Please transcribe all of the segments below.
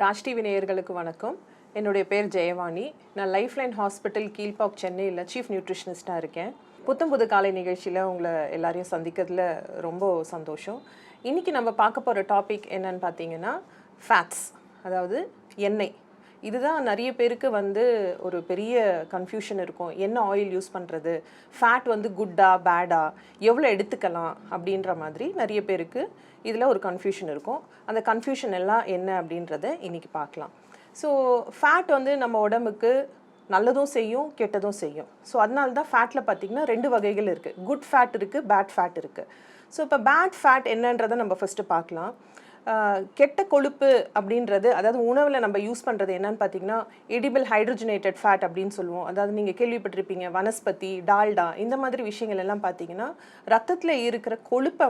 Raj TV நேயர்களுக்கு வணக்கம். என்னுடைய பேர் ஜெயவாணி. நான் லைஃப்லைன் ஹாஸ்பிட்டல் கீழ்பாக் சென்னையில் சீஃப் நியூட்ரிஷனிஸ்டாக இருக்கேன். புது காலை நிகழ்ச்சியில் உங்களை எல்லாரையும் சந்திக்கிறதுல ரொம்ப சந்தோஷம். இன்றைக்கி நம்ம பார்க்க போகிற டாபிக் என்னன்னு பார்த்தீங்கன்னா ஃபேட்ஸ், அதாவது எண்ணெய். இதுதான் நிறைய பேருக்கு ஒரு பெரிய கன்ஃபியூஷன் இருக்கும். என்ன ஆயில் யூஸ் பண்ணுறது, ஃபேட் குட்டா பேடா, எவ்வளோ எடுத்துக்கலாம் அப்படின்ற மாதிரி நிறைய பேருக்கு இதில் ஒரு கன்ஃபியூஷன் இருக்கும். அந்த கன்ஃபியூஷன் எல்லாம் என்ன அப்படின்றத இன்றைக்கி பார்க்கலாம். ஸோ ஃபேட் நம்ம உடம்புக்கு நல்லதும் செய்யும், கெட்டதும் செய்யும். ஸோ அதனால தான் ஃபேட்டில் பார்த்திங்கன்னா 2 வகைகள் இருக்குது. குட் ஃபேட் இருக்குது, பேட் ஃபேட் இருக்குது. ஸோ இப்போ பேட் ஃபேட் என்னன்றதை நம்ம ஃபஸ்ட்டு பார்க்கலாம். கெட்ட கொழுப்பு அப்படின்றது, அதாவது உணவில் நம்ம யூஸ் பண்ணுறது என்னன்னு பார்த்தீங்கன்னா எடிபிள் ஹைட்ரோஜனேட்டட் ஃபேட் அப்படின்னு சொல்லுவோம். அதாவது நீங்கள் கேள்விப்பட்டிருப்பீங்க, வனஸ்பதி, டால்டா, இந்த மாதிரி விஷயங்கள் எல்லாம் பார்த்தீங்கன்னா ரத்தத்தில் இருக்கிற கொழுப்பை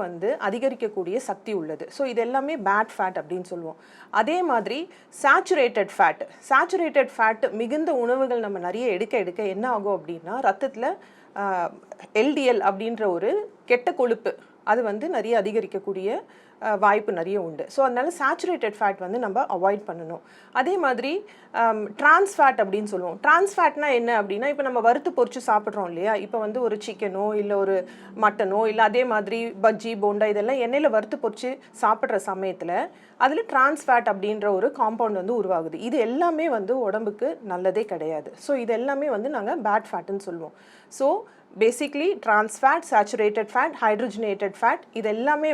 அதிகரிக்கக்கூடிய சக்தி உள்ளது. ஸோ இது எல்லாமே பேட் ஃபேட் அப்படின்னு சொல்லுவோம். அதே மாதிரி சேச்சுரேட்டட் ஃபேட் மிகுந்த உணவுகள் நம்ம நிறைய எடுக்க என்ன ஆகும் அப்படின்னா ரத்தத்தில் எல்டிஎல் அப்படின்ற ஒரு கெட்ட கொழுப்பு அது நிறைய அதிகரிக்கக்கூடிய வாய்ப்பு நிறைய உண்டு. ஸோ அதனால சேச்சுரேட்டட் ஃபேட் நம்ம அவாய்ட் பண்ணணும். அதே மாதிரி ட்ரான்ஸ் ஃபேட் அப்படின்னு சொல்லுவோம். ட்ரான்ஸ் ஃபேட்னா என்ன அப்படின்னா, இப்போ நம்ம வறுத்து பொரிச்சு சாப்பிட்றோம் இல்லையா, இப்போ ஒரு சிக்கனோ இல்லை ஒரு மட்டனோ இல்லை அதே மாதிரி பஜ்ஜி போண்டா இதெல்லாம் எண்ணெயில் வறுத்து பொரிச்சு சாப்பிட்ற சமயத்தில் அதில் ட்ரான்ஸ் ஃபேட் அப்படின்ற ஒரு காம்பவுண்ட் உருவாகுது. இது எல்லாமே உடம்புக்கு நல்லதே கிடையாது. ஸோ இது எல்லாமே நாங்கள் பேட் ஃபேட்டுன்னு சொல்லுவோம். So basically trans fat, saturated fat, hydrogenated fat இது எல்லாமே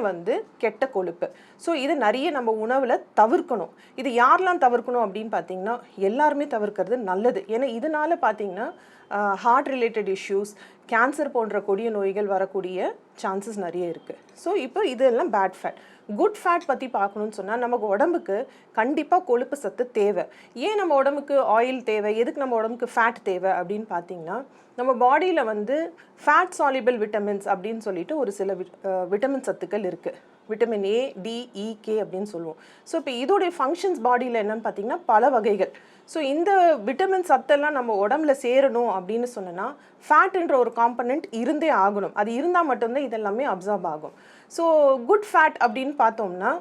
கெட்ட கொழுப்பு. ஸோ இது நிறைய நம்ம உணவில் தவிர்க்கணும். இது யாரெல்லாம் தவிர்க்கணும் அப்படின்னு பார்த்தீங்கன்னா எல்லாருமே தவிர்க்கிறது நல்லது. ஏன்னா இதனால பார்த்தீங்கன்னா ஹார்ட் ரிலேட்டட் இஷ்யூஸ், கேன்சர் போன்ற கொடிய நோய்கள் வரக்கூடிய சான்சஸ் நிறைய இருக்குது. ஸோ இப்போ இதெல்லாம் பேட் ஃபேட். குட் ஃபேட் பற்றி பார்க்கணுன்னு சொன்னால் நமக்கு உடம்புக்கு கண்டிப்பாக கொழுப்பு சத்து தேவை. ஏன் நம்ம உடம்புக்கு ஆயில் தேவை, எதுக்கு நம்ம உடம்புக்கு ஃபேட் தேவை அப்படின்னு பார்த்தீங்கன்னா, நம்ம பாடியில் ஃபேட் சாலிபிள் விட்டமின்ஸ் அப்படின்னு சொல்லிட்டு ஒரு சில விட்டமின் சத்துக்கள் இருக்குது. Vitamin A, D, E, K அப்படின்னு சொல்லுவோம். ஸோ இப்போ இதோடைய ஃபங்க்ஷன்ஸ் பாடியில் என்னன்னு பார்த்தீங்கன்னா பல வகைகள். ஸோ இந்த விட்டமின் சத்தெல்லாம் நம்ம உடம்புல சேரணும் அப்படின்னு சொன்னால் ஃபேட்டுன்ற ஒரு காம்பனண்ட் இருந்தே ஆகணும். அது இருந்தால் மட்டும்தான் இதெல்லாமே அப்சார்ப் ஆகும். ஸோ குட் ஃபேட் அப்படின்னு பார்த்தோம்னா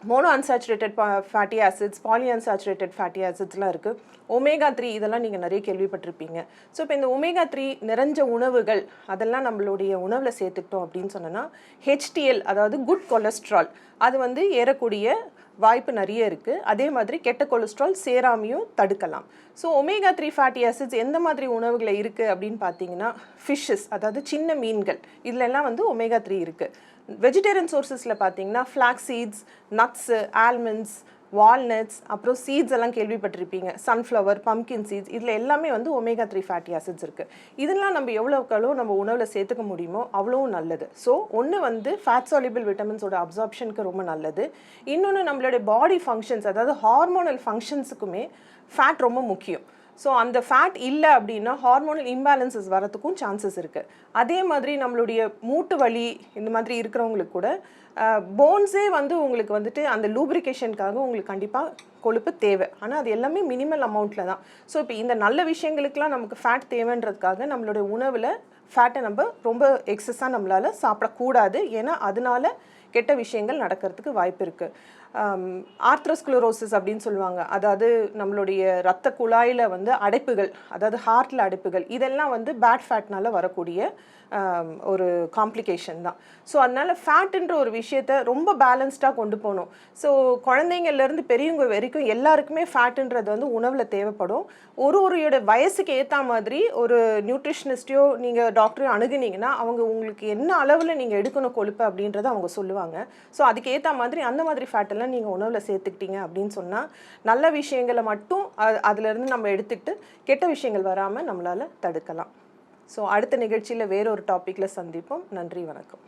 mono unsaturated fatty acids, poly unsaturated fatty ஆசிட்ஸ்லாம் இருக்குது. ஒமேகா 3 இதெல்லாம் நீங்கள் நிறைய கேள்விப்பட்டிருப்பீங்க. ஸோ இப்போ இந்த ஒமேகா 3 நிறைஞ்ச உணவுகள் அதெல்லாம் நம்மளுடைய உணவில் சேர்த்துக்கிட்டோம் அப்படின்னு சொன்னால் ஹெச்டிஎல், அதாவது குட் கொலஸ்ட்ரால், அது ஏறக்கூடிய வாய்ப்பு நிறைய இருக்குது. அதே மாதிரி கெட்ட கொலஸ்ட்ரால் சேராமையும் தடுக்கலாம். ஸோ ஒமேகா 3 ஃபேட்டி ஆசிட்ஸ் எந்த மாதிரி உணவுகளை இருக்குது அப்படின்னு பார்த்தீங்கன்னா ஃபிஷ்ஷஸ், அதாவது சின்ன மீன்கள், இதிலெல்லாம் ஒமேகா 3 இருக்குது. வெஜிடேரியன் சோர்ஸஸில் பார்த்தீங்கன்னா flax seeds, nuts, almonds, walnuts, அப்புறம் சீட்ஸ் எல்லாம் கேள்விப்பட்டிருப்பீங்க, சன்ஃப்ளவர், பம்கின் சீட்ஸ், இதில் எல்லாமே ஒமேகா 3 ஃபேட்டி ஆசிட்ஸ் இருக்குது. இதெல்லாம் நம்ம எவ்வளோக்களோ நம்ம உணவில் சேர்த்துக்க முடியுமோ அவ்வளோவும் நல்லது. ஸோ ஒன்று ஃபேட் சாலிபிள் விட்டமின்ஸோட அப்சார்ப்ஷனுக்கு ரொம்ப நல்லது. இன்னொன்று நம்மளுடைய பாடி ஃபங்க்ஷன்ஸ், அதாவது ஹார்மோனல் ஃபங்க்ஷன்ஸுக்குமே ஃபேட் ரொம்ப முக்கியம். ஸோ அந்த ஃபேட் இல்லை அப்படின்னா ஹார்மோனல் இம்பேலன்சஸ் வரத்துக்கும் சான்சஸ் இருக்குது. அதே மாதிரி நம்மளுடைய மூட்டு வலி இந்த மாதிரி இருக்கிறவங்களுக்கு கூட போன்ஸே உங்களுக்கு அந்த லூப்ரிகேஷனுக்காக உங்களுக்கு கண்டிப்பாக கொழுப்பு தேவை. ஆனால் அது எல்லாமே மினிமல் அமௌண்ட்டில் தான். ஸோ இப்போ இந்த நல்ல விஷயங்களுக்கெல்லாம் நமக்கு ஃபேட் தேவைன்றதுக்காக நம்மளுடைய உணவில் ஃபேட்டை நம்ம ரொம்ப எக்ஸஸாக நம்மளால் சாப்பிடக்கூடாது. ஏன்னா அதனால கெட்ட விஷயங்கள் நடக்கிறதுக்கு வாய்ப்பு இருக்குது. ஆர்த்ரோஸ்க்ளரோசிஸ் அப்படின்னு சொல்லுவாங்க, அதாவது நம்மளுடைய இரத்த குழாயில் அடைப்புகள், அதாவது ஹார்ட்டில் அடைப்புகள், இதெல்லாம் பேட் ஃபேட்னால வரக்கூடிய ஒரு காம்ப்ளிகேஷன் தான். ஸோ அதனால் ஃபேட்டுன்ற ஒரு விஷயத்தை ரொம்ப பேலன்ஸ்டாக கொண்டு போகணும். ஸோ குழந்தைங்கள்லேருந்து பெரியவங்க வரைக்கும் எல்லாருக்குமே ஃபேட்டுன்றது உணவில் தேவைப்படும். ஒருவரையோட வயசுக்கு ஏற்ற மாதிரி ஒரு நியூட்ரிஷனிஸ்டையோ நீங்கள் டாக்டரையோ அணுகுனீங்கன்னா அவங்க உங்களுக்கு என்ன அளவில் நீங்கள் எடுக்கணும் கொழுப்பு அப்படின்றத அவங்க சொல்லுவாங்க. ஸோ அதுக்கு ஏற்ற மாதிரி அந்த மாதிரி ஃபேட்டெல்லாம் நீங்கள் உணவில் சேர்த்துக்கிட்டீங்க அப்படின்னு சொன்னால் நல்ல விஷயங்களை மட்டும் அதிலேருந்து நம்ம எடுத்துக்கிட்டு கெட்ட விஷயங்கள் வராமல் நம்மளால் தடுக்கலாம். ஸோ அடுத்த நிகழ்ச்சியில் வேறொரு டாப்பிக்கில் சந்திப்போம். நன்றி, வணக்கம்.